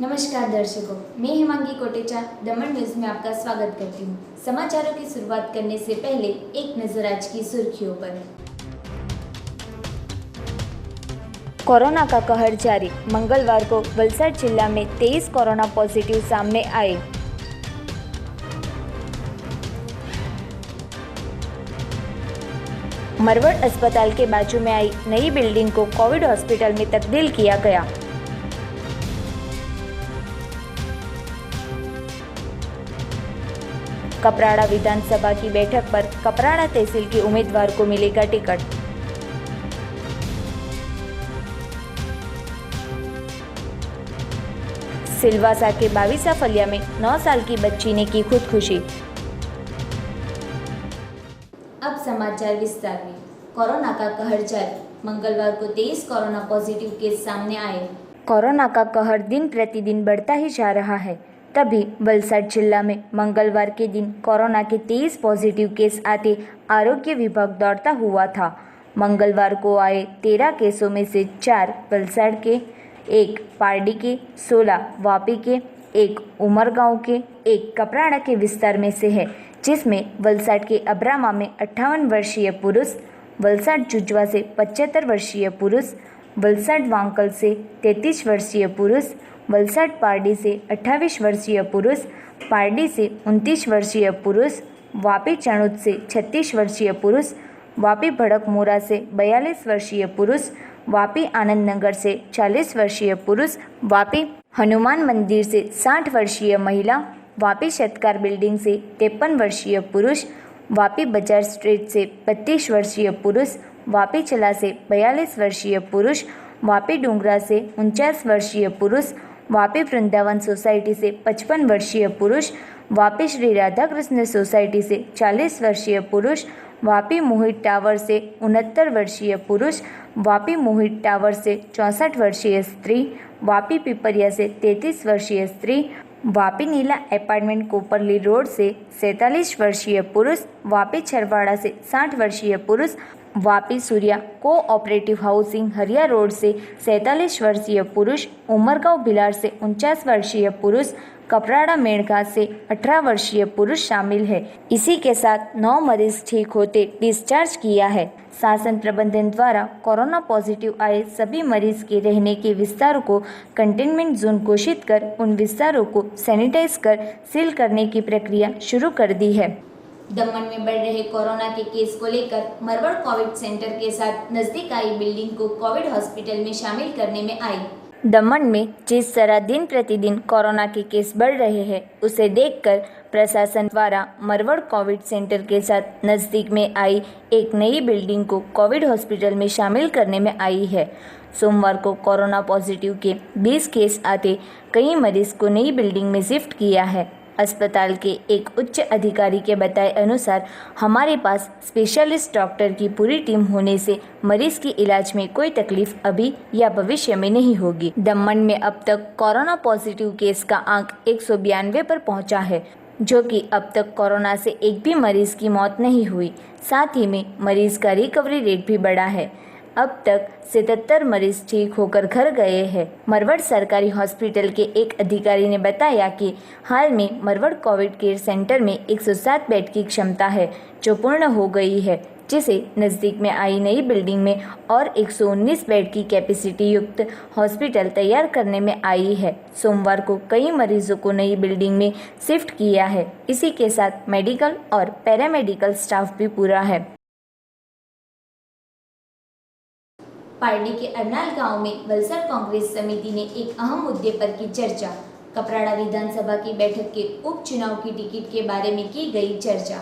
नमस्कार दर्शकों, मैं हिमांगी कोटेचा दमन न्यूज में आपका स्वागत करती हूँ। समाचारों की शुरुआत करने से पहले एक नजर आज की सुर्खियों पर। कोरोना का कहर जारी। मंगलवार को वलसाड जिला में 23 कोरोना पॉजिटिव सामने आए। मरवड़ अस्पताल के बाजू में आई नई बिल्डिंग को कोविड हॉस्पिटल में तब्दील किया गया। कपराड़ा विधानसभा की बैठक पर कपराड़ा तहसील के उम्मीदवार को मिलेगा टिकट। सिलवासा के बाविसा फलिया में 9 साल की बच्ची ने की खुदकुशी। अब समाचार विस्तार में। कोरोना का कहर जारी। मंगलवार को 23 कोरोना पॉजिटिव केस सामने आए। कोरोना का कहर दिन प्रतिदिन बढ़ता ही जा रहा है। तभी वलसाड जिला में मंगलवार के दिन कोरोना के 23 पॉजिटिव केस आते आरोग्य विभाग दौड़ता हुआ था। मंगलवार को आए 13 केसों में से 4 वलसाड के, 1 पारडी के, 16 वापी के, 1 उमरगांव के, 1 कपराड़ा के विस्तार में से है, जिसमें वलसाड के अब्रामा में 58 वर्षीय पुरुष, वलसाड जुजवा से 75 वर्षीय पुरुष, वलसाड वांकल से 33 वर्षीय पुरुष, वलसाड पारडी से 28 वर्षीय पुरुष, पारडी से 29 वर्षीय पुरुष, वापी चणूद से 36 वर्षीय पुरुष, वापी भड़कमोरा से 42 वर्षीय पुरुष, वापी आनंद नगर से 40 वर्षीय पुरुष, वापी हनुमान मंदिर से 60 वर्षीय महिला, वापी शतकार बिल्डिंग से 53 वर्षीय पुरुष, वापी बाजार स्ट्रीट से 32 वर्षीय पुरुष, वापी चला से 42 वर्षीय पुरुष, वापी डूंगरा से 49 वर्षीय पुरुष, वापी वृंदावन सोसाइटी से 55 वर्षीय पुरुष, वापी श्री राधा कृष्ण सोसाइटी से 40 वर्षीय पुरुष, वापी मोहित टावर से 69 वर्षीय पुरुष, वापी मोहित टावर से 64 वर्षीय स्त्री, वापी पिपरिया से 33 वर्षीय स्त्री, वापी नीला अपार्टमेंट कोपरली रोड से 47 वर्षीय पुरुष, वापी छरवाड़ा से 60 वर्षीय पुरुष, वापी सूर्या कोऑपरेटिव हाउसिंग हरिया रोड से 47 वर्षीय पुरुष, उमरगांव भिलार से 49 वर्षीय पुरुष, कपराड़ा मेड़घाट से 18 वर्षीय पुरुष शामिल है। इसी के साथ 9 मरीज ठीक होते डिस्चार्ज किया है। शासन प्रबंधन द्वारा कोरोना पॉजिटिव आए सभी मरीज के रहने के विस्तारों को कंटेनमेंट जोन घोषित कर उन विस्तारों को सैनिटाइज कर सील करने की प्रक्रिया शुरू कर दी है। दमन में बढ़ रहे कोरोना के केस को लेकर मरवड़ कोविड सेंटर के साथ नजदीक आई बिल्डिंग को कोविड हॉस्पिटल में शामिल करने में आई। दमन में जिस तरह दिन प्रतिदिन कोरोना के केस बढ़ रहे हैं, उसे देखकर प्रशासन द्वारा मरवड़ कोविड सेंटर के साथ नज़दीक में आई एक नई बिल्डिंग को कोविड हॉस्पिटल में शामिल करने में आई है। सोमवार को कोरोना पॉजिटिव के 20 केस आते कई मरीज को नई बिल्डिंग में शिफ्ट किया है। अस्पताल के एक उच्च अधिकारी के बताए अनुसार हमारे पास स्पेशलिस्ट डॉक्टर की पूरी टीम होने से मरीज की इलाज में कोई तकलीफ अभी या भविष्य में नहीं होगी। दमन में अब तक कोरोना पॉजिटिव केस का आंक 192 पर पहुंचा है, जो कि अब तक कोरोना से एक भी मरीज की मौत नहीं हुई। साथ ही में मरीज का रिकवरी रेट भी बढ़ा है। अब तक 77 मरीज ठीक होकर घर गए हैं। मरवड़ सरकारी हॉस्पिटल के एक अधिकारी ने बताया कि हाल में मरवड़ कोविड केयर सेंटर में 107 बेड की क्षमता है, जो पूर्ण हो गई है, जिसे नज़दीक में आई नई बिल्डिंग में और 119 बेड की कैपेसिटी युक्त हॉस्पिटल तैयार करने में आई है। सोमवार को कई मरीजों को नई बिल्डिंग में शिफ्ट किया है। इसी के साथ मेडिकल और पैरामेडिकल स्टाफ भी पूरा है। पारडी के अरनाल गांव में वलसाड कांग्रेस समिति ने एक अहम मुद्दे पर की चर्चा। कपराड़ा विधानसभा की बैठक के उपचुनाव की टिकट के बारे में की गई चर्चा।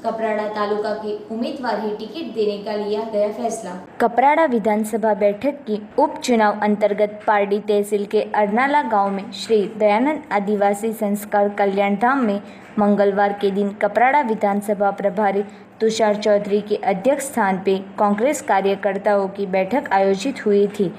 कपराड़ा तालुका के उम्मीदवार ही टिकट देने का लिया गया फैसला। कपराड़ा विधानसभा बैठक की उपचुनाव अंतर्गत पारडी तहसील के अरनाला गांव में श्री दयानंद आदिवासी संस्कार कल्याण धाम में मंगलवार के दिन कपराड़ा विधानसभा प्रभारी तुषार चौधरी के अध्यक्ष स्थान पे कांग्रेस कार्यकर्ताओं की बैठक आयोजित हुई थी।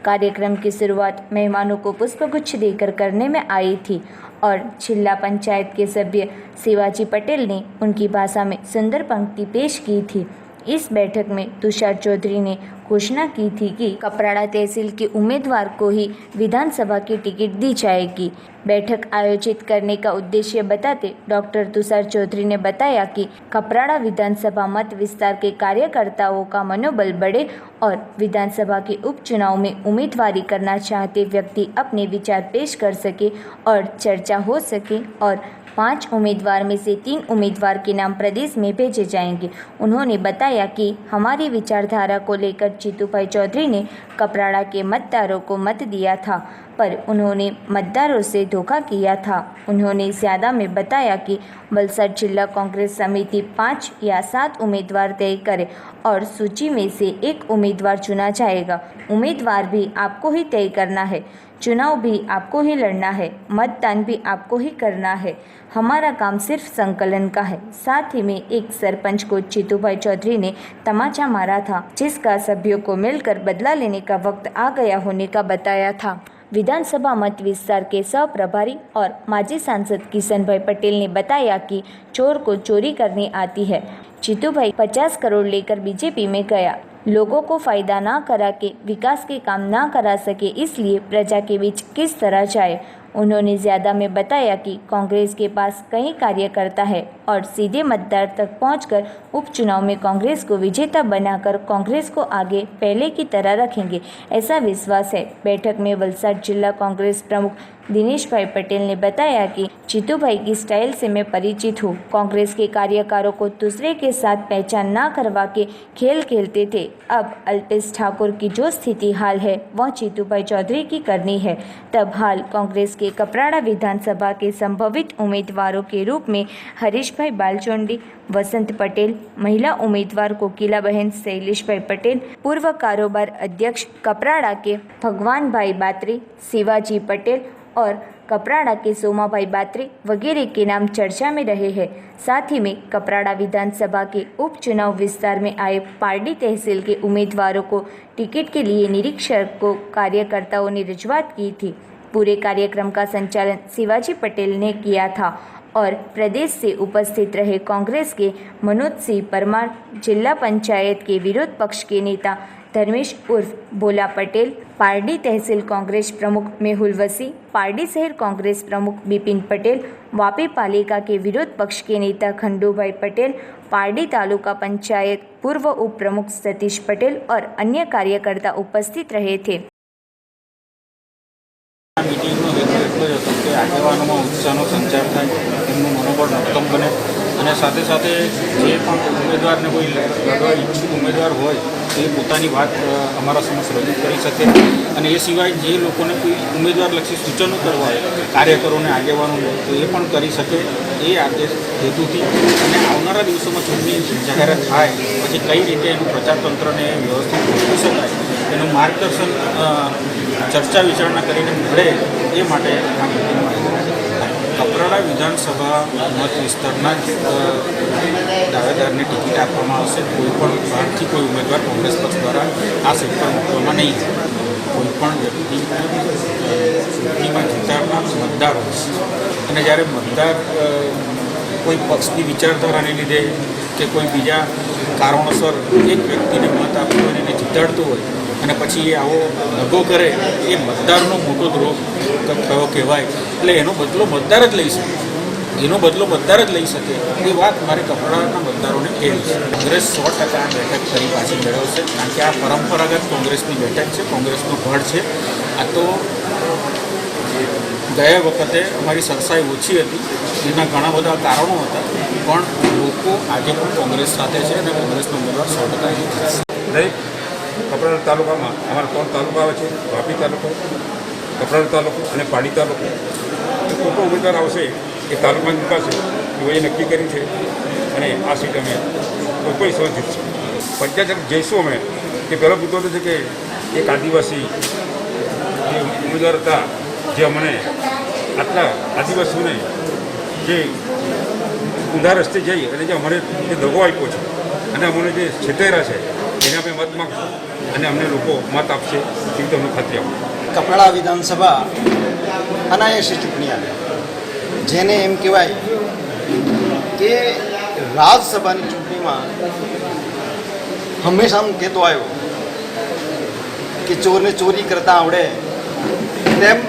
कार्यक्रम की शुरुआत मेहमानों को पुष्पगुच्छ देकर करने में आई थी और जिला पंचायत के सभ्य शिवाजी पटेल ने उनकी भाषा में सुंदर पंक्ति पेश की थी। इस बैठक में तुषार चौधरी ने घोषणा की थी कि कपराड़ा तहसील के उम्मीदवार को ही विधानसभा की टिकट दी जाएगी। बैठक आयोजित करने का उद्देश्य बताते डॉक्टर तुषार चौधरी ने बताया कि कपराड़ा विधानसभा मत विस्तार के कार्यकर्ताओं का मनोबल बढ़े और विधानसभा के उपचुनाव में उम्मीदवारी करना चाहते व्यक्ति अपने विचार पेश कर सके और चर्चा हो सके और 5 उम्मीदवार में से 3 उम्मीदवार के नाम प्रदेश में भेजे जाएंगे। उन्होंने बताया कि हमारी विचारधारा को लेकर जीतूभाई चौधरी ने कपराड़ा के मतदारों को मत दिया था, पर उन्होंने मतदारों से धोखा किया था। उन्होंने ज़्यादा में बताया कि वलसाड जिला कांग्रेस समिति 5 या 7 उम्मीदवार तय करे और सूची में से एक उम्मीदवार चुना जाएगा। उम्मीदवार भी आपको ही तय करना है, चुनाव भी आपको ही लड़ना है, मतदान भी आपको ही करना है। हमारा काम सिर्फ संकलन का है। साथ ही में एक सरपंच को जीतूभाई चौधरी ने तमाचा मारा था, जिसका सभ्यों को मिलकर बदला लेने का वक्त आ गया होने का बताया था। विधानसभा मत विस्तार के सह प्रभारी और माजी सांसद किशनभाई पटेल ने बताया कि चोर को चोरी करनी आती है। जीतूभाई 50 करोड़ लेकर बीजेपी में गया, लोगों को फायदा ना करा के विकास के काम ना करा सके, इसलिए प्रजा के बीच किस तरह जाए। उन्होंने ज़्यादा में बताया कि कांग्रेस के पास कई कार्यकर्ता है और सीधे मतदार तक पहुंचकर उपचुनाव में कांग्रेस को विजेता बनाकर कांग्रेस को आगे पहले की तरह रखेंगे, ऐसा विश्वास है। बैठक में वलसाड जिला कांग्रेस प्रमुख दिनेश भाई पटेल ने बताया कि जीतूभाई की स्टाइल से मैं परिचित हूँ। कांग्रेस के कार्यकर्ताओं को दूसरे के साथ पहचान ना करवा के खेल खेलते थे। अब अल्पेश ठाकुर की जो स्थिति हाल है वह जीतूभाई चौधरी की करनी है। तब हाल कांग्रेस के कपराड़ा विधानसभा के संभावित उम्मीदवारों के रूप में हरीश भाई बालचोंडी, वसंत पटेल, महिला उम्मीदवार कोकिला बहन शैलेश भाई पटेल, पूर्व कारोबार अध्यक्ष कपराड़ा के भगवान भाई बात्री, शिवाजी पटेल और कपराड़ा के सोमाभाई बात्री वगैरह के नाम चर्चा में रहे हैं। साथ ही में कपराड़ा विधानसभा के उपचुनाव विस्तार में आए पारडी तहसील के उम्मीदवारों को टिकट के लिए निरीक्षक को कार्यकर्ताओं ने रजूआत की थी। पूरे कार्यक्रम का संचालन शिवाजी पटेल ने किया था और प्रदेश से उपस्थित रहे कांग्रेस के मनोज सिंह परमार, जिला पंचायत के विरोध पक्ष के नेता धर्मेश उर्फ बोला पटेल, पारडी तहसील कांग्रेस प्रमुख मेहुल वसी, पारडी शहर कांग्रेस प्रमुख बिपिन पटेल, वापी पालिका के विरोध पक्ष के नेता खंडूभाई पटेल, पारडी तालुका पंचायत पूर्व उप प्रमुख सतीश पटेल और अन्य कार्यकर्ता उपस्थित रहे थे। मीटिंगનો હેતુ એટલો જ હતો કે આગેવાનોમાં ઉત્સાહનો સંચાર થાય, તેમનું મનોબળ મક્કમ બને અને સાથે સાથે જે પણ ઉમેદવારને કોઈ લડવા ઈચ્છુક ઉમેદવાર હોય તે પોતાની વાત અમારા સમક્ષ રજૂ કરી શકે અને એ સિવાય જે લોકોને કોઈ ઉમેદવારલક્ષી સૂચનો કરવા હોય કાર્યકરોને આગેવાનોને તો એ પણ કરી શકે, એ આદેશ હેતુથી અને આવનારા દિવસોમાં ચૂંટણી જાહેરાત થાય પછી કઈ રીતે એનું પ્રચાર તંત્રને વ્યવસ્થિત ગોઠવી શકાય એનું માર્ગદર્શન ચર્ચા વિચારણા કરીને મળે એ માટે આ મીટિંગમાં કપરાડા વિધાનસભા મત વિસ્તારના જ દાવેદારને ટિકિટ આપવામાં આવશે। કોઈપણ બહારથી કોઈ ઉમેદવાર કોંગ્રેસ પક્ષ દ્વારા આ સીટ પર મૂકવામાં નહીં આવે। કોઈપણ વ્યક્તિ ચૂંટણીમાં જીતનાર મતદાર હોય અને જ્યારે મતદાર કોઈ પક્ષની વિચારધારાને લીધે કે કોઈ બીજા કારણોસર એક વ્યક્તિને મત આપવો હોય એને જીતાડતો હોય અને પછી એ આવો દગો કરે એ મતદારનો મોટો દ્રોહ થયો કહેવાય। એટલે એનો બદલો મતદાર જ લઈ શકે, એનો બદલો મતદાર જ લઈ શકે એ વાત મારે કપરાડાના મતદારોને કહેવી છે। કોંગ્રેસ 100% આ બેઠક ફરી પાછી મેળવશે કારણ કે આ પરંપરાગત કોંગ્રેસની બેઠક છે, કોંગ્રેસનો ગઢ છે। આ તો ગયા વખતે અમારી સરસાઈ ઓછી હતી, એના ઘણા બધા કારણો હતા, પણ લોકો આજે પણ કોંગ્રેસ સાથે છે અને કોંગ્રેસનો ઉમેદવાર 100% જીતશે। કપરાડા તાલુકામાં અમારા 3 તાલુકા આવે છે, વાપી તાલુકો, કપરાડા તાલુકો અને પાડી તાલુકો। કોઈ પણ ઉમેદવાર આવશે એ તાલુકાની પાસે એઓએ નક્કી કર્યું છે અને આ સીટ અમે કોઈ સૌ જીતશે। પંચાયત જઈશું અમે એ પહેલો મુદ્દો તો છે કે એક આદિવાસી જે ઉમેદવાર હતા જે અમને આટલા આદિવાસીઓને જે ઊંધા રસ્તે જઈ અને જે અમારે જે દગો આપ્યો છે અને અમને જે છેતર્યા છે એને અમે મત માગશું અને અમને લોકો મત આપશે એવી તો અમને ખાતરી આપો। કપરાડા વિધાનસભા અનાયાસી ચૂંટણી આવે, જેને એમ કહેવાય કે રાજસભાની ચૂંટણીમાં હંમેશા હું કહેતો આવ્યો કે ચોરને ચોરી કરતા આવડે તેમ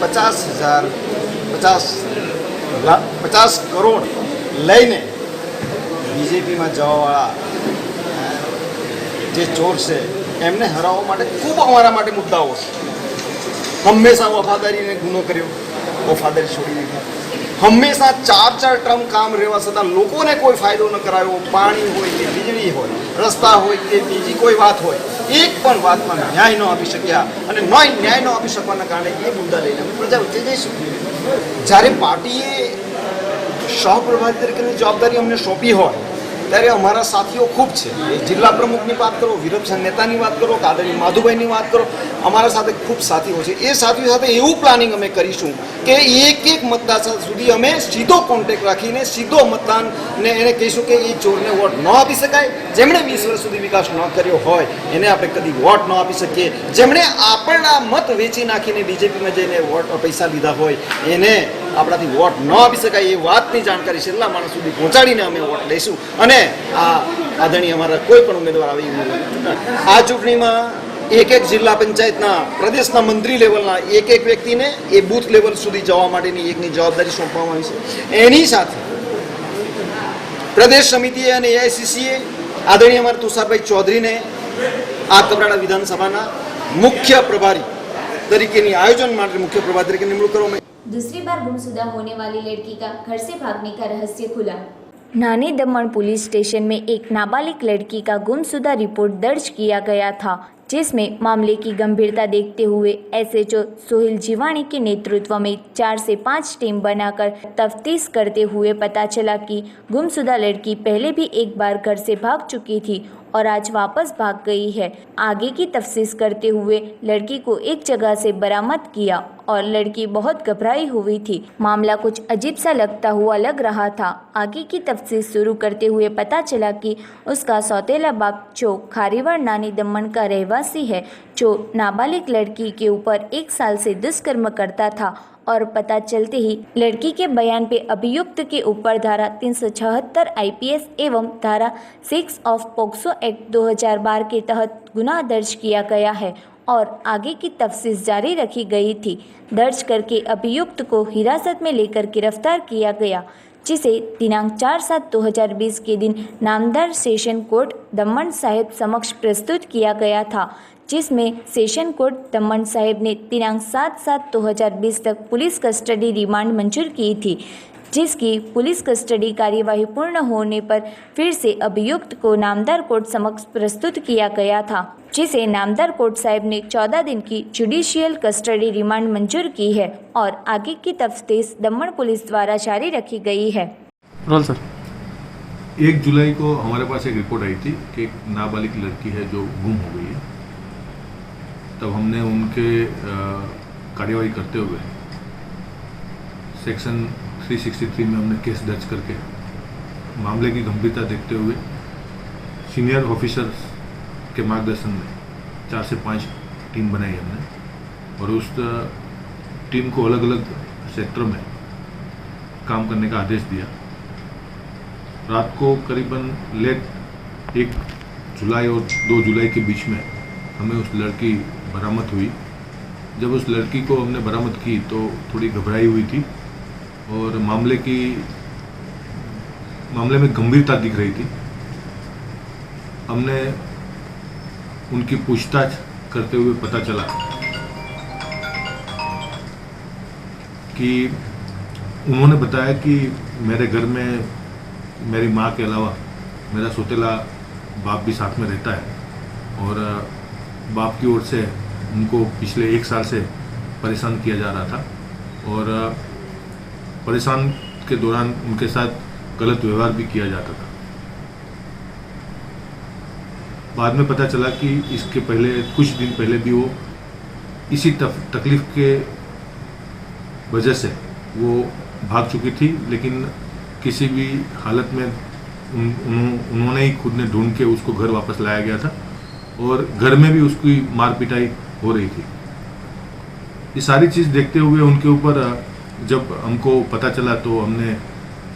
50,000 50 કરોડ લઈને બીજેપીમાં જવાવાળા જે ચોર છે એમને હરાવવા માટે ખૂબ અમારા માટે મુદ્દાઓ છે. હંમેશા વફાદારીને ગુનો કર્યો, વફાદારી છોડી દીધી. હંમેશા 4 ટર્મ કામ રહેવા છતાં લોકોને કોઈ ફાયદો ન કરાયો. પાણી હોય કે વીજળી હોય, રસ્તા હોય કે બીજી કોઈ વાત હોય, એક પણ વાતમાં ન્યાય ન આપી શક્યા. અને ન્યાય ન આપી શકવાના કારણે એ મુદ્દા લઈને અમે પ્રજા વચ્ચે જઈશું. જ્યારે પાર્ટીએ સહપ્રભારી તરીકેની જવાબદારી અમને સોંપી હોય ત્યારે અમારા સાથીઓ ખૂબ છે. જિલ્લા પ્રમુખની વાત કરો, વિરોધ નેતાની વાત કરો, આદરણીય માધુભાઈની વાત કરો, અમારા સાથે ખૂબ સાથીઓ છે. એ સાથીઓ સાથે એવું પ્લાનિંગ અમે કરીશું કે એક મતદાર સુધી અમે સીધો કોન્ટેક્ટ રાખીને સીધો મતદાનને એને કહીશું કે એ ચોરને વોટ ન આપી શકાય. જેમણે 20 વર્ષ સુધી વિકાસ ન કર્યો હોય એને આપણે કદી વોટ ન આપી શકીએ. જેમણે આપણા મત વેચી નાખીને બીજેપીમાં જઈને વોટ પૈસા લીધા હોય એને આપણાથી વોટ ન આપી શકાય. એ વાતની જાણકારી છેલ્લા માણસ સુધી પહોંચાડીને અમે વોટ લઈશું. અને આ આદરણીય અમારા કોઈ પણ ઉમેદવાર આવી આ ચૂંટણીમાં એક જિલ્લા પંચાયતના પ્રદેશના મંત્રી લેવલના એક વ્યક્તિને એ બૂથ લેવલ સુધી જવા માટેની એકની જવાબદારી સોંપવામાં આવી છે. એની સાથે પ્રદેશ સમિતિએ અને એઆઈસીસીએ આદરણીય અમારા તુષારભાઈ ચૌધરીને આ કપરાડા વિધાનસભાના મુખ્ય પ્રભારી તરીકેની આયોજન માટે મુખ્ય પ્રભારી તરીકે નિમણૂક કરવામાં. दूसरी बार गुमशुदा होने वाली लड़की का घर से भागने का रहस्य खुला. नानी दमन पुलिस स्टेशन में एक नाबालिग लड़की का गुमशुदा रिपोर्ट दर्ज किया गया था, जिसमें मामले की गंभीरता देखते हुए एसएचओ सोहेल जीवाणी के नेतृत्व में 4 से 5 टीम बनाकर तफ्तीश करते हुए पता चला कि गुमशुदा लड़की पहले भी एक बार घर से भाग चुकी थी और आज वापस भाग गई है. आगे की तफ्तीश करते हुए लड़की को एक जगह से बरामद किया और लड़की बहुत घबराई हुई थी. मामला कुछ अजीब सा लगता हुआ लग रहा था. आगे की तफ्तीश शुरू करते हुए पता चला कि उसका सौतेला बाप जो खारीवाड़ नानी दमन का रहवासी है, जो नाबालिग लड़की के ऊपर 1 साल से दुष्कर्म करता था और पता चलते ही लड़की के बयान पे अभियुक्त के ऊपर धारा 376 आईपीएस एवं धारा 6 ऑफ पोक्सो एक्ट 2012 के तहत गुनाह दर्ज किया गया है और आगे की तफ्तीश जारी रखी गई थी. दर्ज करके अभियुक्त को हिरासत में लेकर गिरफ्तार किया गया, जिसे दिनांक 4/7/2020 के दिन नामदार सेशन कोर्ट दमन साहिब समक्ष प्रस्तुत किया गया था, जिसमें सेशन कोर्ट दमन साहिब ने दिनांक 7/7/2020 तक पुलिस कस्टडी रिमांड मंजूर की थी, जिसकी पुलिस कस्टडी कार्यवाही पूर्ण होने पर फिर से अभियुक्त को नामदार कोर्ट समक्ष प्रस्तुत किया गया था, जिसे नामदार कोर्ट साहिब ने 14 दिन की जुडिशियल कस्टडी रिमांड मंजूर की है और आगे की तफ्तीश दमन पुलिस द्वारा जारी रखी गई है. Role sir. 1 जुलाई को हमारे पास एक रिपोर्ट आई थी कि एक नाबालिग लड़की है जो गुम हो गई है. तब हमने उनके कार्यवाही करते हुए सेक्शन 363 में हमने केस दर्ज करके मामले की गंभीरता देखते हुए सीनियर ऑफिसर्स के मार्गदर्शन में 4 से 5 टीम बनाई हमने और उस टीम को अलग अलग सेक्टर में काम करने का आदेश दिया. रात को करीबन लेट 1 जुलाई और 2 जुलाई के बीच में हमें उस लड़की बरामद हुई. जब उस लड़की को हमने बरामद की तो थोड़ी घबराई हुई थी और मामले में गंभीरता दिख रही थी. हमने उनकी पूछताछ करते हुए पता चला कि उन्होंने बताया कि मेरे घर में मेरी माँ के अलावा मेरा सौतेला बाप भी साथ में रहता है और बाप की ओर से उनको पिछले 1 साल से परेशान किया जा रहा था और परेशान के दौरान उनके साथ गलत व्यवहार भी किया जाता था. बाद में पता चला कि इसके पहले कुछ दिन पहले भी वो इसी तकलीफ के वजह से वो भाग चुकी थी, लेकिन किसी भी हालत में उन्होंने ही खुद ने ढूंढ के उसको घर वापस लाया गया था और घर में भी उसकी मार पिटाई हो रही थी. ये सारी चीज़ देखते हुए उनके ऊपर जब हमको पता चला तो हमने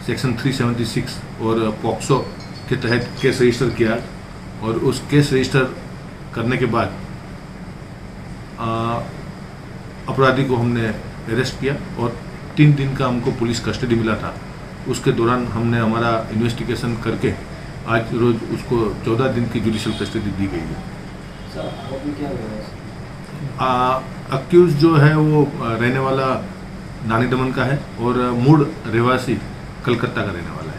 सेक्शन 376 और पॉक्सो के तहत केस रजिस्टर किया और उस केस रजिस्टर करने के बाद अपराधी को हमने अरेस्ट किया और 3 दिन का हमको पुलिस कस्टडी मिला था। उसके दौरान हमने हमारा इन्वेस्टिगेशन करके आज रोज उसको 14 दिन की जुडिशियल कस्टडी दी गई है। अक्यूज जो है वो रहने वाला नानी दमन का है और मूल रहवासी कलकत्ता का रहने वाला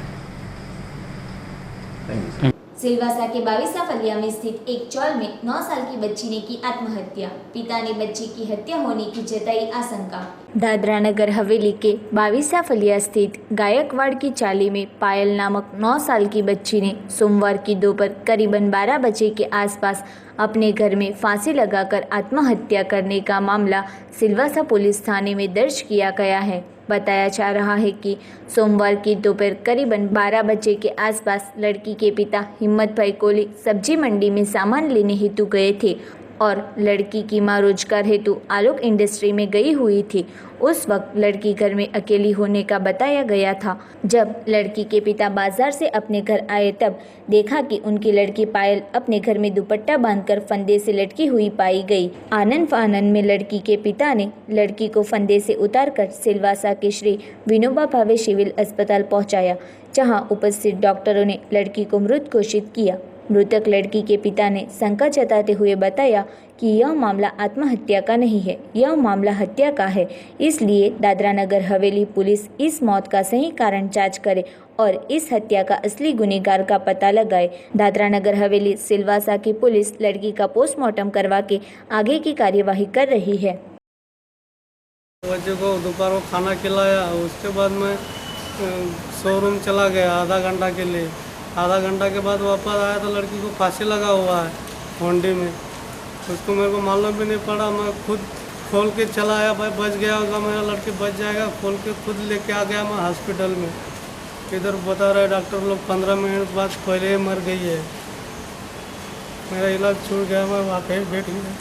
है। सिलवासा के 22 फलिया में स्थित एक चौल में 9 साल की बच्ची ने की आत्महत्या। पिता ने बच्ची की हत्या होने की जताई आशंका। दादरा नगर हवेली के 22 फलिया स्थित गायकवाड़ की चाली में पायल नामक 9 साल की बच्ची ने सोमवार की दोपहर करीबन 12 बजे के आसपास अपने घर में फांसी लगाकर आत्महत्या करने का मामला सिलवासा पुलिस थाने में दर्ज किया गया है। बताया जा रहा है कि सोमवार की दोपहर करीबन 12 बजे के आसपास लड़की के पिता हिम्मत भाई कोहली सब्जी मंडी में सामान लेने हेतु गए थे और लड़की की मां रोजगार हेतु आलोक इंडस्ट्री में गई हुई थी। उस वक्त लड़की घर में अकेली होने का बताया गया था। जब लड़की के पिता बाजार से अपने घर आए तब देखा कि उनकी लड़की पायल अपने घर में दुपट्टा बांधकर फंदे से लटकी हुई पाई गई। आनंद फानन में लड़की के पिता ने लड़की को फंदे से उतारकर सिलवासा के श्री विनोबा भावे सिविल अस्पताल पहुंचाया, जहां उपस्थित डॉक्टरों ने लड़की को मृत घोषित किया। मृतक लड़की के पिता ने शंका जताते हुए बताया कि यह मामला आत्महत्या का नहीं है, यह मामला हत्या का है। इसलिए दादरा नगर हवेली पुलिस इस मौत का सही कारण जांच करे और इस हत्या का असली गुनहगार का पता लगाए। दादरा नगर हवेली सिलवासा की पुलिस लड़की का पोस्टमार्टम करवा के आगे की कार्यवाही कर रही है। बच्चे को दोपहर को खाना खिलाया, उसके बाद मैं शोरूम चला गया आधा घंटा के लिए। आधा घंटा के बाद वापस आया तो लड़की को फांसी लगा हुआ है होंडी में। उसको मेरे को मालूम भी नहीं पड़ा, मैं खुद खोल के चला आया। भाई बच गया होगा, मेरा लड़की बच जाएगा, खोल के खुद लेके आ गया मैं हॉस्पिटल में। इधर बता रहे डॉक्टर लोग 15 मिनट बाद पहले ही मर गई है। मेरा इलाज छूट गया, मैं वाकई बैठ गया।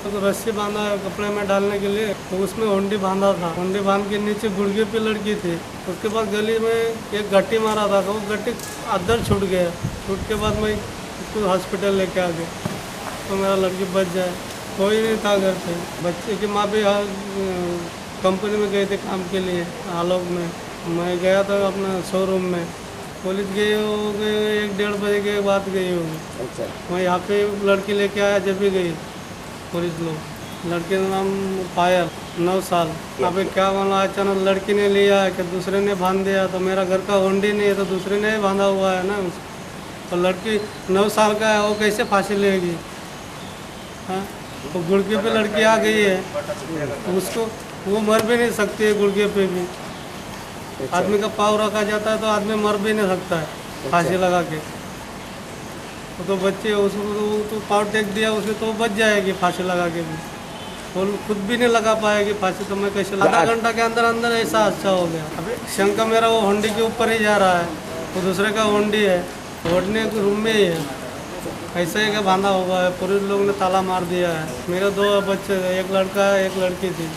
तो रस्सी बांधा है कपड़े में डालने के लिए, तो उसमें होंडी बांधा था। होंडी बांध के नीचे गुड़गे पे लड़की थी। उसके बाद गली में एक गट्टी मारा था, वो गट्टी अदर छूट गया। छूट के बाद मैं उसको हॉस्पिटल लेके आ गया तो मेरा लड़की बच जाए। कोई नहीं था घर पे। बच्चे की माँ भी कंपनी में गए थे काम के लिए आलोक में। मैं गया था अपना शोरूम में। पुलिस गई हो गई 1-1:30 बजे के बाद गई होगी। अच्छा। मैं यहाँ पे लड़की लेके आया, जब भी गई पुलिस लोग। लड़के का नाम पायल 9 साल। अभी क्या मालूम अचानक लड़की ने लिया है कि दूसरे ने बांध दिया। तो मेरा घर का होंडी नहीं है तो दूसरे ने बांधा हुआ है ना। तो लड़की 9 साल का है, वो कैसे फांसी लेगी? हाँ, तो गुड़के पे लड़की आ गई है, उसको वो मर भी नहीं सकती है। गुड़के पे भी आदमी का पाँव रखा जाता है तो आदमी मर भी नहीं सकता है फांसी लगा के। तो बच्चे उसको तो पाँव टेक दिया उसने तो बच जाएगी फांसी लगा के भी। वो खुद भी नहीं लगा पाएगी फांसी, तो मैं कैसे? आधा घंटा के अंदर अंदर ऐसा अच्छा हो गया। अभी शंका मेरा वो होंडी के ऊपर ही जा रहा है, वो दूसरे का होंडी है, होटने के रूम में ही है। ऐसा ही का बांधा हुआ है। पुलिस लोग ने ताला मार दिया है। मेरे 2 बच्चे थे, एक लड़का है एक लड़की थी।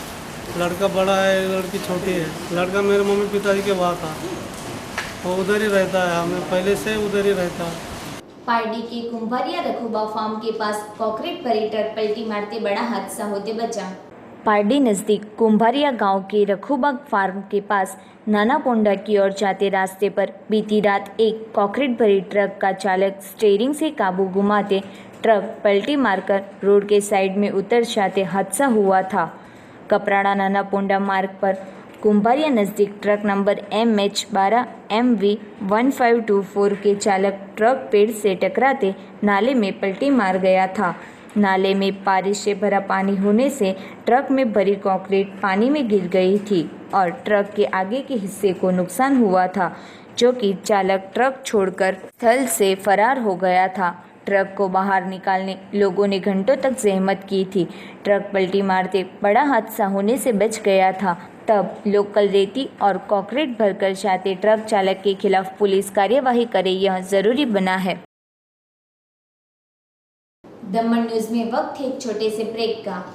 लड़का बड़ा है, लड़की छोटी है। लड़का मेरे मम्मी पिताजी के वहाँ था, वो उधर ही रहता है, हमें पहले से उधर ही रहता है। पारडी के कुंभारिया रखोबा फार्म के पास कॉन्क्रीट पर ट्रक पलटी मारते बड़ा हादसा होते बचा। पारडी नज़दीक कुंभारिया गांव के रखोबा फार्म के पास नाना पोंडा की ओर जाते रास्ते पर बीती रात एक कॉन्क्रीट भरी ट्रक का चालक स्टीयरिंग से काबू गुमाते ट्रक पलटी मारकर रोड के साइड में उतर जाते हादसा हुआ था। कपराड़ा नाना पोंडा मार्ग पर कुंभारिया नज़दीक ट्रक नंबर MH12 MV 1524 के चालक ट्रक पेड़ से टकराते नाले में पलटी मार गया था। नाले में बारिश से भरा पानी होने से ट्रक में भरी कंक्रीट पानी में गिर गई थी और ट्रक के आगे के हिस्से को नुकसान हुआ था, जो कि चालक ट्रक छोड़कर स्थल से फरार हो गया था। ट्रक को बाहर निकालने लोगों ने घंटों तक जहमत की थी। ट्रक पलटी मारते बड़ा हादसा होने से बच गया था। तब लोकल रेती और कंक्रीट भरकर जाते ट्रक चालक के खिलाफ पुलिस कार्यवाही करे, यह जरूरी बना है। दमन न्यूज में वक्त है एक छोटे से ब्रेक का।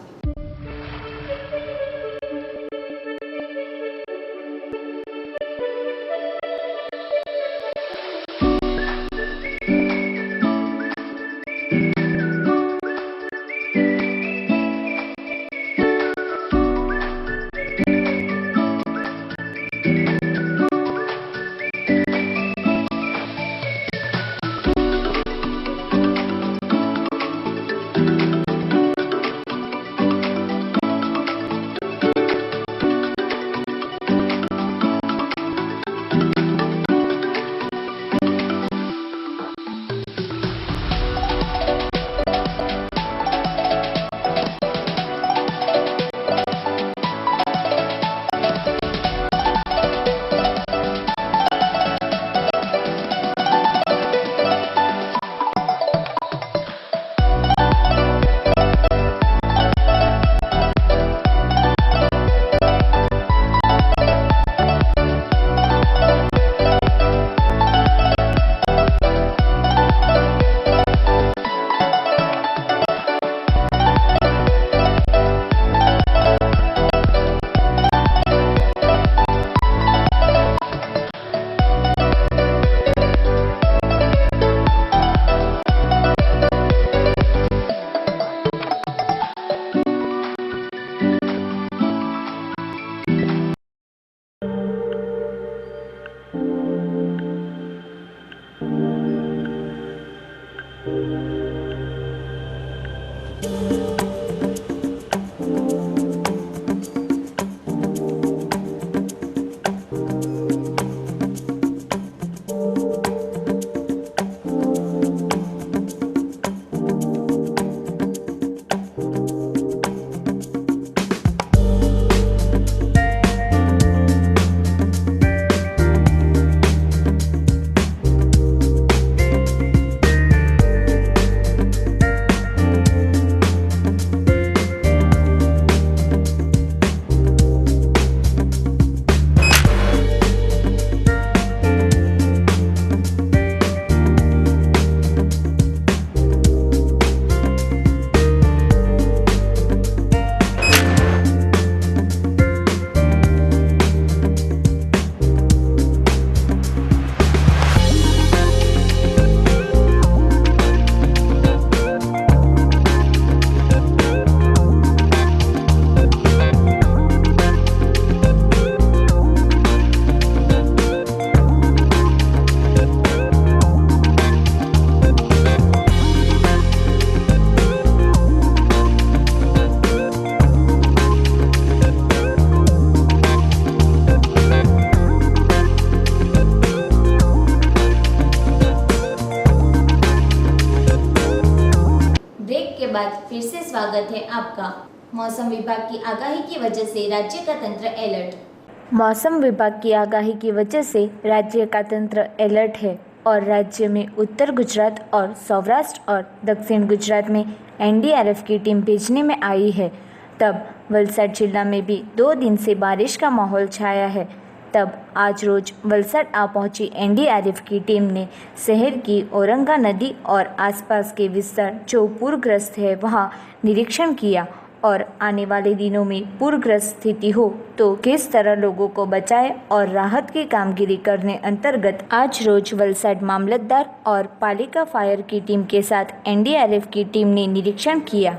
स्वागत है आपका। मौसम विभाग की आगाही की वजह से राज्य का तंत्र अलर्ट। मौसम विभाग की आगाही की वजह से राज्य का तंत्र अलर्ट है और राज्य में उत्तर गुजरात और सौराष्ट्र और दक्षिण गुजरात में एनडीआरएफ की टीम भेजने में आई है। तब वलसाड जिला में भी 2 दिन से बारिश का माहौल छाया है। तब आज रोज वलसाड आ पहुंची एनडीआरएफ की टीम ने शहर की औरंगा नदी और आसपास के विस्तार जो पूरग्रस्त है वहां निरीक्षण किया और आने वाले दिनों में पूरग्रस्त स्थिति हो तो किस तरह लोगों को बचाए और राहत की कामगिरी करने अंतर्गत आज रोज वलसाड मामलतदार और पालिका फायर की टीम के साथ एनडीआरएफ की टीम ने निरीक्षण किया।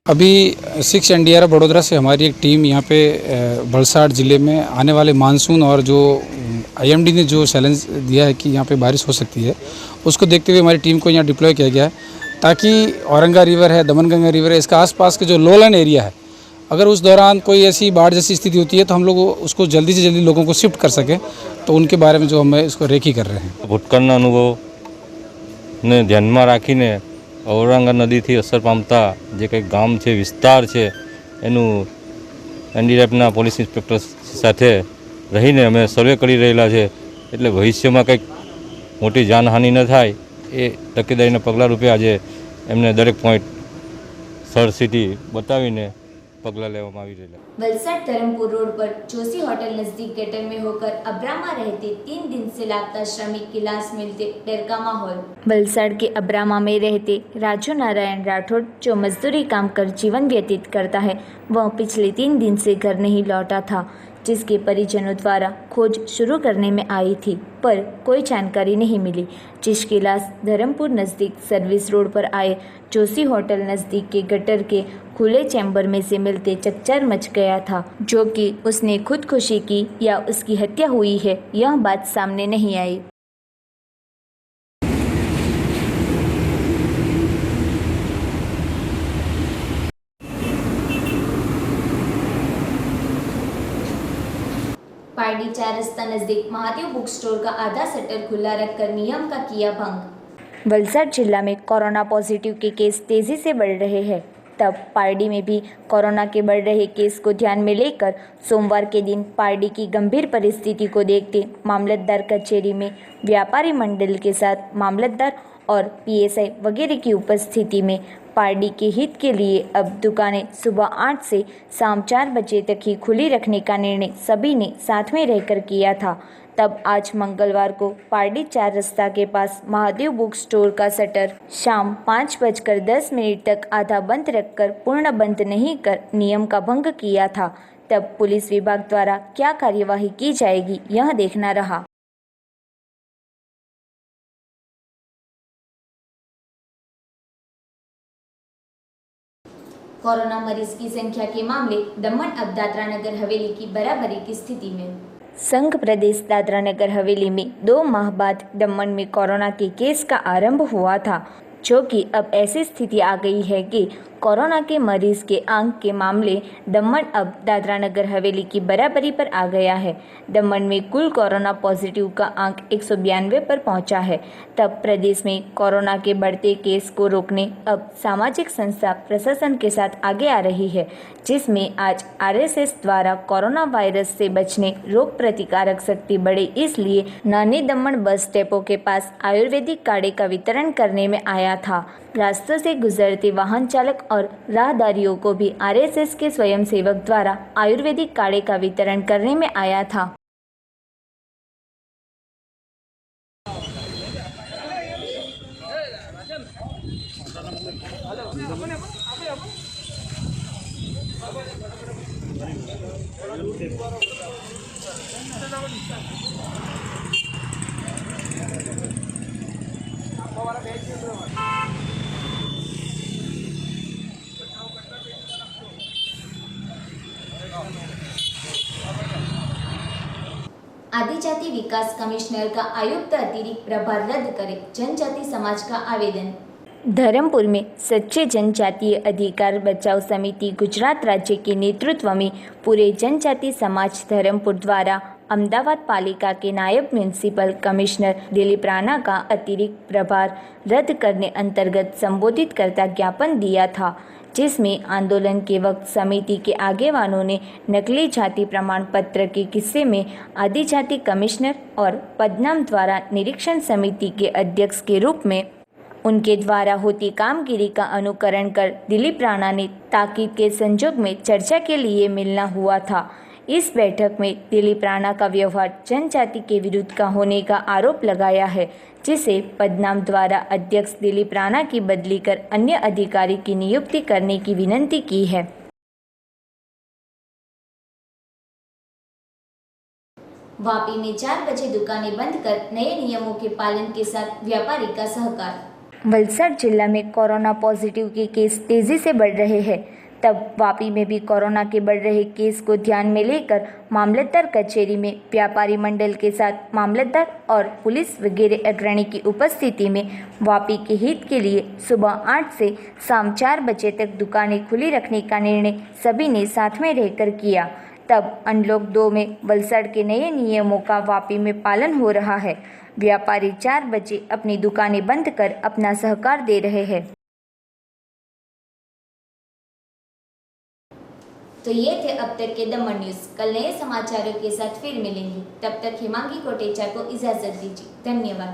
अभी 6 एनडीआरएफ बड़ोदरा से हमारी एक टीम यहाँ पे वलसाड ज़िले में आने वाले मानसून और जो आईएमडी ने जो चैलेंज दिया है कि यहाँ पे बारिश हो सकती है, उसको देखते हुए हमारी टीम को यहाँ डिप्लॉय किया गया है ताकि औरंगा रिवर है, दमनगंगा रिवर है, इसका आसपास के जो लोलैंड एरिया है, अगर उस दौरान कोई ऐसी बाढ़ जैसी स्थिति होती है तो हम लोग उसको जल्दी से जल्दी लोगों को शिफ्ट कर सकें, तो उनके बारे में जो हम इसको रेकी कर रहे हैं। भूतकाळના અનુભવને ધ્યાનમાં રાખીને औरंगा नदीથી અસર પામતા જે કંઈ ગામ છે, વિસ્તાર છે, એનું એનડીઆરએફના પોલીસ ઇન્સ્પેક્ટર સાથે રહીને અમે સર્વે કરી રહેલા છે, એટલે ભવિષ્યમાં કંઈક મોટી જાનહાનિ ન થાય એ તકેદારીના પગલાં રૂપે આજે એમને દરેક પોઈન્ટ સર સિટી બતાવીને पगला लेवामां आवी रहेला। वलसाड धरमपुर रोड पर जोशी होटल नजदीक गटर में होकर अब्रामा रहते 3 दिन से लापता श्रमिक की लाश मिलते डर का माहौल। वलसाड के अब्रामा में रहते राजू नारायण राठौड़ जो मजदूरी काम कर जीवन व्यतीत करता है, वह पिछले 3 दिन से घर नहीं लौटा था, जिसके परिजनों द्वारा खोज शुरू करने में आई थी पर कोई जानकारी नहीं मिली, जिसकी लाश धरमपुर नज़दीक सर्विस रोड पर आए जोशी होटल नज़दीक के गटर के खुले चैम्बर में से मिलते चकचार मच गया था। जो कि उसने खुदकुशी की या उसकी हत्या हुई है, यह बात सामने नहीं आई। पारडी 4 रस्ता नजदीक महादेव बुक स्टोर का आधा शटर खुला रखकर नियम का किया भंग। वलसाड जिला में कोरोना पॉजिटिव के केस तेजी से बढ़ रहे हैं। तब पारडी में भी कोरोना के बढ़ रहे केस को ध्यान में लेकर सोमवार के दिन पारडी की गंभीर परिस्थिति को देखते मामलतदार कचेरी में व्यापारी मंडल के साथ मामलतदार और पीएसआई वगैरह की उपस्थिति में पारडी के हित के लिए अब दुकानें सुबह 8 से शाम 4 बजे तक ही खुली रखने का निर्णय सभी ने साथ में रहकर किया था। तब आज मंगलवार को पारडी 4 रस्ता के पास महादेव बुक स्टोर का शटर शाम 5:10 तक आधा बंद रखकर पूर्ण बंद नहीं कर नियम का भंग किया था। तब पुलिस विभाग द्वारा क्या कार्यवाही की जाएगी, यह देखना रहा। कोरोना मरीज की संख्या के मामले दमन अब दादरा नगर हवेली की बराबरी की स्थिति में। संघ प्रदेश दादरा नगर हवेली में 2 माह बाद दमन में कोरोना के केस का आरंभ हुआ था, जो कि अब ऐसी स्थिति आ गई है कि कोरोना के मरीज के आंक के मामले दमन अब दादरा नगर हवेली की बराबरी पर आ गया है। दमन में कुल कोरोना पॉजिटिव का आंक 192 पर पहुंचा है। तब प्रदेश में कोरोना के बढ़ते केस को रोकने अब सामाजिक संस्था प्रशासन के साथ आगे आ रही है, जिसमें आज आरएसएस द्वारा कोरोना वायरस से बचने रोग प्रतिकारक शक्ति बढ़े, इसलिए नानी दमन बस डेपो के पास आयुर्वेदिक काढ़े का वितरण करने में आया था। रास्तों से गुजरते वाहन चालक और राहदारियों को भी आरएसएस के स्वयंसेवक द्वारा आयुर्वेदिक काढ़े का वितरण करने में आया था। आदिजाति विकास कमिश्नर का आयुक्त अतिरिक्त प्रभार रद्द करे, जनजाति समाज का आवेदन। धर्मपुर में सच्चे जनजातीय अधिकार बचाओ समिति गुजरात राज्य के नेतृत्व में पूरे जनजाति समाज धर्मपुर द्वारा अहमदाबाद पालिका के नायब म्यूनिसिपल कमिश्नर दिलीप राणा का अतिरिक्त प्रभार रद्द करने अंतर्गत संबोधित करता ज्ञापन दिया था, जिसमें आंदोलन के वक्त समिति के आगेवानों ने नकली जाति प्रमाण पत्र के किस्से में आदिजाति कमिश्नर और पदनाम द्वारा निरीक्षण समिति के अध्यक्ष के रूप में उनके द्वारा होती कामगिरी का अनुकरण कर दिलीप राणा ने ताकीद के संजोग में चर्चा के लिए मिलना हुआ था। इस बैठक में दिलीप राणा का व्यवहार जनजाति के विरुद्ध का होने का आरोप लगाया है, जिसे पदनाम द्वारा अध्यक्ष दिलीप राणा की बदली कर अन्य अधिकारी की नियुक्ति करने की विनती की है। वापी में 4 बजे दुकानें बंद कर नए नियमों के पालन के साथ व्यापारी का सहकार। वलसाड जिला में कोरोना पॉजिटिव के केस तेजी से बढ़ रहे हैं, तब वापी में भी कोरोना के बढ़ रहे केस को ध्यान में लेकर मामलतदार कचहरी में व्यापारी मंडल के साथ मामलतदार और पुलिस वगैरह अग्रणी की उपस्थिति में वापी के हित के लिए सुबह 8 से शाम 4 बजे तक दुकानें खुली रखने का निर्णय सभी ने साथ में रहकर किया। तब अनलॉक 2 में वलसाड के नए नियमों का वापी में पालन हो रहा है। व्यापारी 4 बजे अपनी दुकानें बंद कर अपना सहकार दे रहे हैं। तो ये थे अब तक के दमन न्यूज। कल नए समाचारों के साथ फिर मिलेंगे। तब तक हिमांगी कोटेचा को इजाजत दीजिए। धन्यवाद।